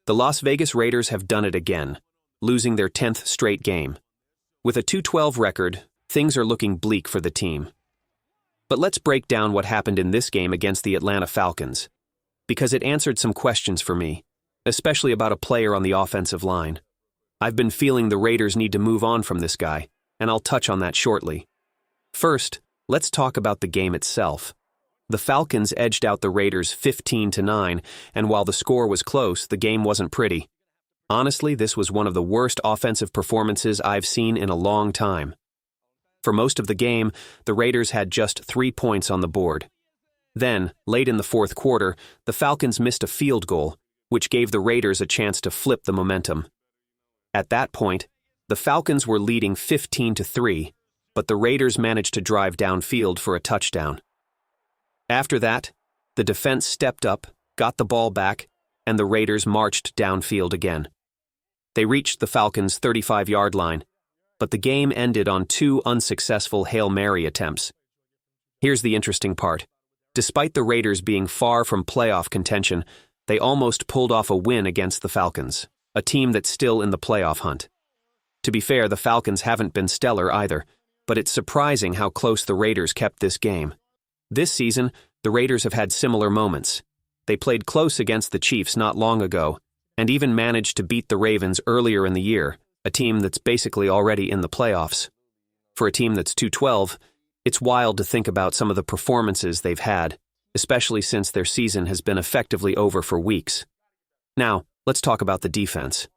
The Las Vegas Raiders have done it again, losing their 10th straight game. With a 2-12 record, things are looking bleak for the team. But let's break down what happened in this game against the Atlanta Falcons, because it answered some questions for me, especially about a player on the offensive line. I've been feeling the Raiders need to move on from this guy, and I'll touch on that shortly. First, let's talk about the game itself. The Falcons edged out the Raiders 15-9, and while the score was close, the game wasn't pretty. Honestly, this was one of the worst offensive performances I've seen in a long time. For most of the game, the Raiders had just 3 points on the board. Then, late in the fourth quarter, the Falcons missed a field goal, which gave the Raiders a chance to flip the momentum. At that point, the Falcons were leading 15-3, but the Raiders managed to drive downfield for a touchdown. After that, the defense stepped up, got the ball back, and the Raiders marched downfield again. They reached the Falcons' 35-yard line, but the game ended on 2 unsuccessful Hail Mary attempts. Here's the interesting part. Despite the Raiders being far from playoff contention, they almost pulled off a win against the Falcons, a team that's still in the playoff hunt. To be fair, the Falcons haven't been stellar either, but it's surprising how close the Raiders kept this game. This season, the Raiders have had similar moments. They played close against the Chiefs not long ago, and even managed to beat the Ravens earlier in the year, a team that's basically already in the playoffs. For a team that's 2-12, it's wild to think about some of the performances they've had, especially since their season has been effectively over for weeks. Now, let's talk about the defense.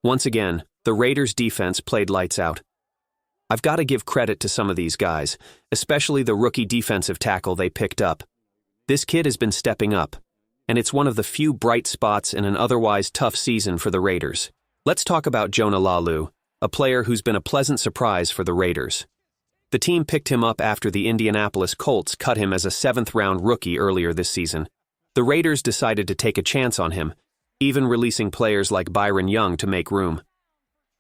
Once again, the Raiders' defense played lights out. I've got to give credit to some of these guys, especially the rookie defensive tackle they picked up. This kid has been stepping up, and it's one of the few bright spots in an otherwise tough season for the Raiders. Let's talk about Jonah Lalu, a player who's been a pleasant surprise for the Raiders. The team picked him up after the Indianapolis Colts cut him as a 7th-round rookie earlier this season. The Raiders decided to take a chance on him, even releasing players like Byron Young to make room.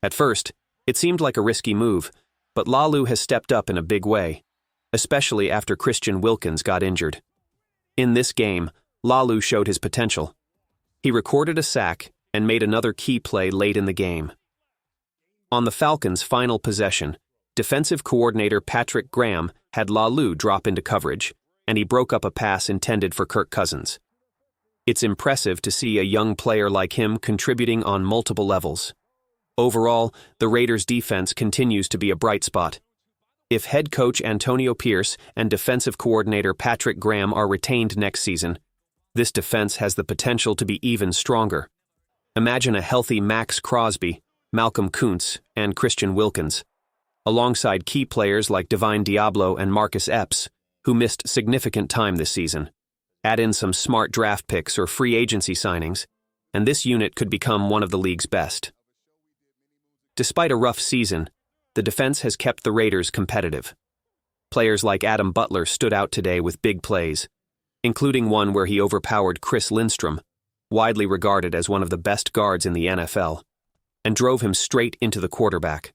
At first, it seemed like a risky move, but Lalu has stepped up in a big way, especially after Christian Wilkins got injured. In this game, Lalu showed his potential. He recorded a sack and made another key play late in the game. On the Falcons' final possession, defensive coordinator Patrick Graham had Lalu drop into coverage, and he broke up a pass intended for Kirk Cousins. It's impressive to see a young player like him contributing on multiple levels. Overall, the Raiders' defense continues to be a bright spot. If head coach Antonio Pierce and defensive coordinator Patrick Graham are retained next season, this defense has the potential to be even stronger. Imagine a healthy Max Crosby, Malcolm Kuntz, and Christian Wilkins, alongside key players like Divine Diablo and Marcus Epps, who missed significant time this season. Add in some smart draft picks or free agency signings, and this unit could become one of the league's best. Despite a rough season, the defense has kept the Raiders competitive. Players like Adam Butler stood out today with big plays, including one where he overpowered Chris Lindstrom, widely regarded as one of the best guards in the NFL, and drove him straight into the quarterback.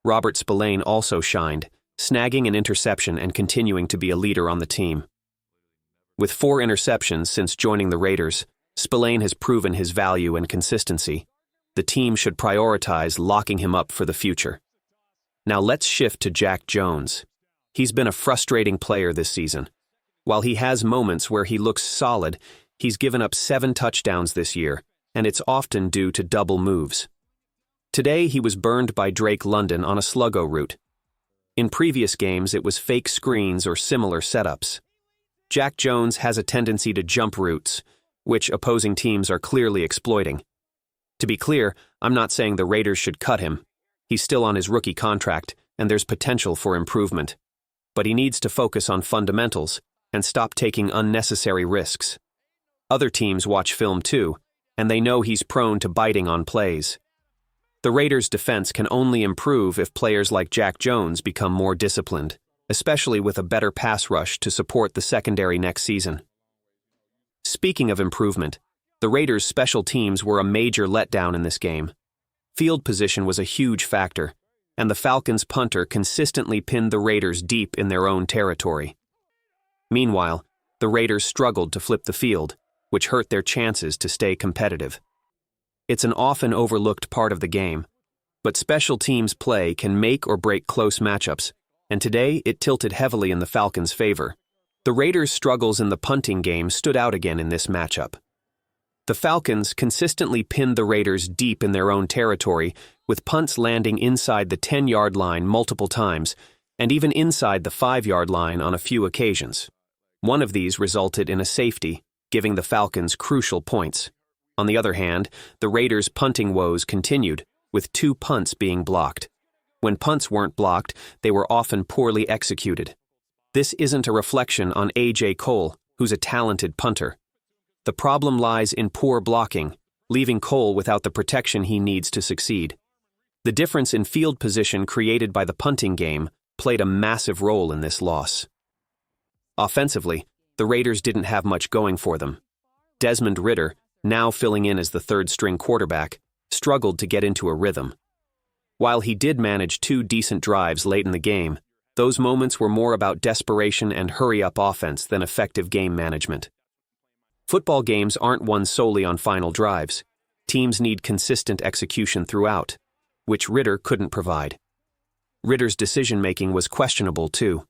Robert Spillane also shined, snagging an interception and continuing to be a leader on the team. With 4 interceptions since joining the Raiders, Spillane has proven his value and consistency. The team should prioritize locking him up for the future. Now let's shift to Jack Jones. He's been a frustrating player this season. While he has moments where he looks solid, he's given up 7 touchdowns this year, and it's often due to double moves. Today he was burned by Drake London on a sluggo route. In previous games it was fake screens or similar setups. Jack Jones has a tendency to jump routes, which opposing teams are clearly exploiting. To be clear, I'm not saying the Raiders should cut him. He's still on his rookie contract, and there's potential for improvement. But he needs to focus on fundamentals and stop taking unnecessary risks. Other teams watch film too, and they know he's prone to biting on plays. The Raiders' defense can only improve if players like Jack Jones become more disciplined, especially with a better pass rush to support the secondary next season. Speaking of improvement, the Raiders' special teams were a major letdown in this game. Field position was a huge factor, and the Falcons' punter consistently pinned the Raiders deep in their own territory. Meanwhile, the Raiders struggled to flip the field, which hurt their chances to stay competitive. It's an often overlooked part of the game, but special teams play can make or break close matchups, and today it tilted heavily in the Falcons' favor. The Raiders' struggles in the punting game stood out again in this matchup. The Falcons consistently pinned the Raiders deep in their own territory, with punts landing inside the 10-yard line multiple times, and even inside the 5-yard line on a few occasions. One of these resulted in a safety, giving the Falcons crucial points. On the other hand, the Raiders' punting woes continued, with 2 punts being blocked. When punts weren't blocked, they were often poorly executed. This isn't a reflection on A.J. Cole, who's a talented punter. The problem lies in poor blocking, leaving Cole without the protection he needs to succeed. The difference in field position created by the punting game played a massive role in this loss. Offensively, the Raiders didn't have much going for them. Desmond Ridder, now filling in as the third-string quarterback, struggled to get into a rhythm. While he did manage 2 decent drives late in the game, those moments were more about desperation and hurry-up offense than effective game management. Football games aren't won solely on final drives. Teams need consistent execution throughout, which Ridder couldn't provide. Ridder's decision-making was questionable, too.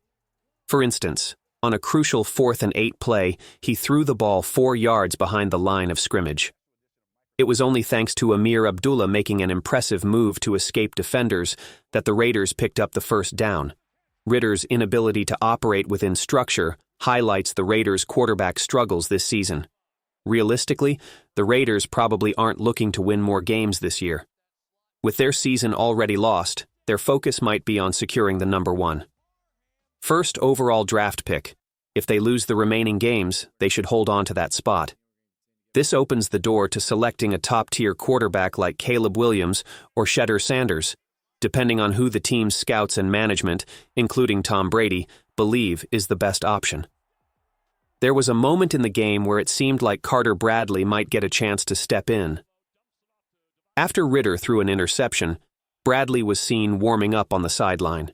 For instance, on a crucial 4th and 8 play, he threw the ball 4 yards behind the line of scrimmage. It was only thanks to Amir Abdullah making an impressive move to escape defenders that the Raiders picked up the first down. Ridder's inability to operate within structure highlights the Raiders' quarterback struggles this season. Realistically, the Raiders probably aren't looking to win more games this year. With their season already lost, their focus might be on securing the number 1. First overall draft pick. If they lose the remaining games, they should hold on to that spot. This opens the door to selecting a top-tier quarterback like Caleb Williams or Shedeur Sanders, depending on who the team's scouts and management, including Tom Brady, believe is the best option. There was a moment in the game where it seemed like Carter Bradley might get a chance to step in. After Ridder threw an interception, Bradley was seen warming up on the sideline.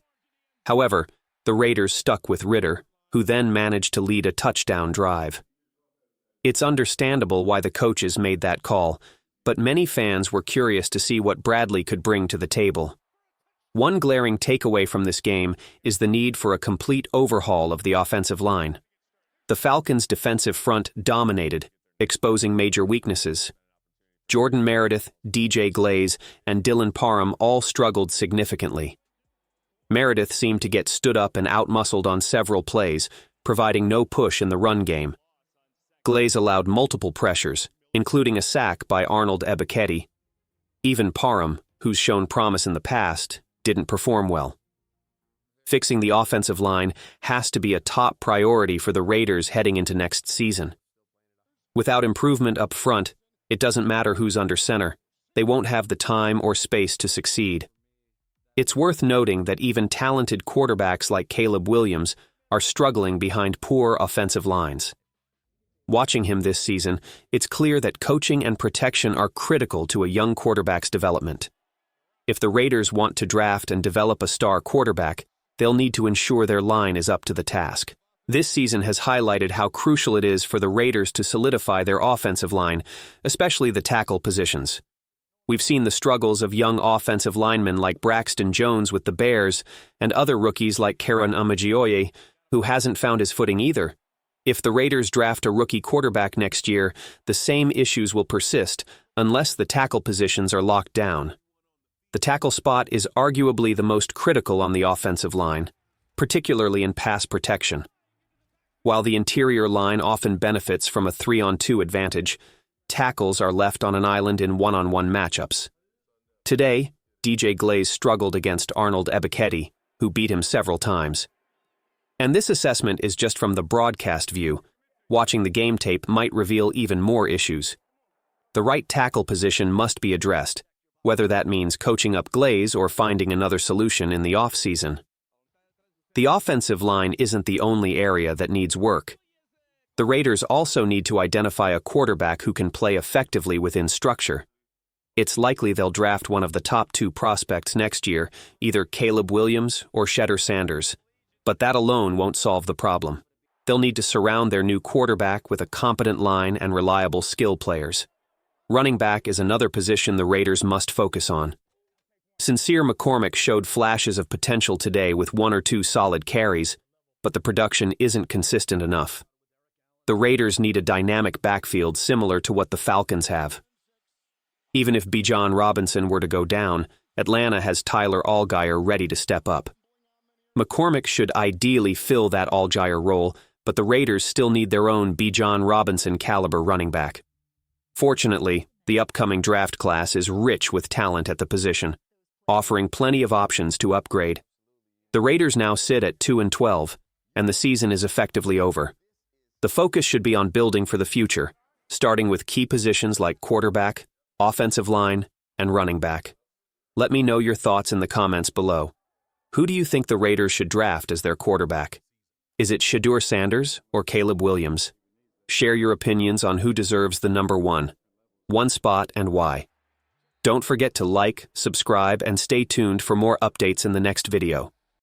However, the Raiders stuck with Ridder, who then managed to lead a touchdown drive. It's understandable why the coaches made that call, but many fans were curious to see what Bradley could bring to the table. One glaring takeaway from this game is the need for a complete overhaul of the offensive line. The Falcons' defensive front dominated, exposing major weaknesses. Jordan Meredith, DJ Glaze, and Dylan Parham all struggled significantly. Meredith seemed to get stood up and outmuscled on several plays, providing no push in the run game. Glaze allowed multiple pressures, including a sack by Arnold Ebiketie. Even Parham, who's shown promise in the past, didn't perform well. Fixing the offensive line has to be a top priority for the Raiders heading into next season. Without improvement up front, it doesn't matter who's under center. They won't have the time or space to succeed. It's worth noting that even talented quarterbacks like Caleb Williams are struggling behind poor offensive lines. Watching him this season, it's clear that coaching and protection are critical to a young quarterback's development. If the Raiders want to draft and develop a star quarterback, they'll need to ensure their line is up to the task. This season has highlighted how crucial it is for the Raiders to solidify their offensive line, especially the tackle positions. We've seen the struggles of young offensive linemen like Braxton Jones with the Bears and other rookies like Karan Amagioye, who hasn't found his footing either. If the Raiders draft a rookie quarterback next year, the same issues will persist unless the tackle positions are locked down. The tackle spot is arguably the most critical on the offensive line, particularly in pass protection. While the interior line often benefits from a 3-on-2 advantage, tackles are left on an island in one-on-one matchups. Today, DJ Glaze struggled against Arnold Ebiketie, who beat him several times. And this assessment is just from the broadcast view. Watching the game tape might reveal even more issues. The right tackle position must be addressed, whether that means coaching up Glaze or finding another solution in the off-season. The offensive line isn't the only area that needs work. The Raiders also need to identify a quarterback who can play effectively within structure. It's likely they'll draft one of the top 2 prospects next year, either Caleb Williams or Shedeur Sanders. But that alone won't solve the problem. They'll need to surround their new quarterback with a competent line and reliable skill players. Running back is another position the Raiders must focus on. Sincere McCormick showed flashes of potential today with 1 or 2 solid carries, but the production isn't consistent enough. The Raiders need a dynamic backfield similar to what the Falcons have. Even if Bijan Robinson were to go down, Atlanta has Tyler Allgeier ready to step up. McCormick should ideally fill that Allgeier role, but the Raiders still need their own Bijan Robinson caliber running back. Fortunately, the upcoming draft class is rich with talent at the position, offering plenty of options to upgrade. The Raiders now sit at 2-12, and the season is effectively over. The focus should be on building for the future, starting with key positions like quarterback, offensive line, and running back. Let me know your thoughts in the comments below. Who do you think the Raiders should draft as their quarterback? Is it Shedeur Sanders or Caleb Williams? Share your opinions on who deserves the number one spot and why. Don't forget to like, subscribe, and stay tuned for more updates in the next video.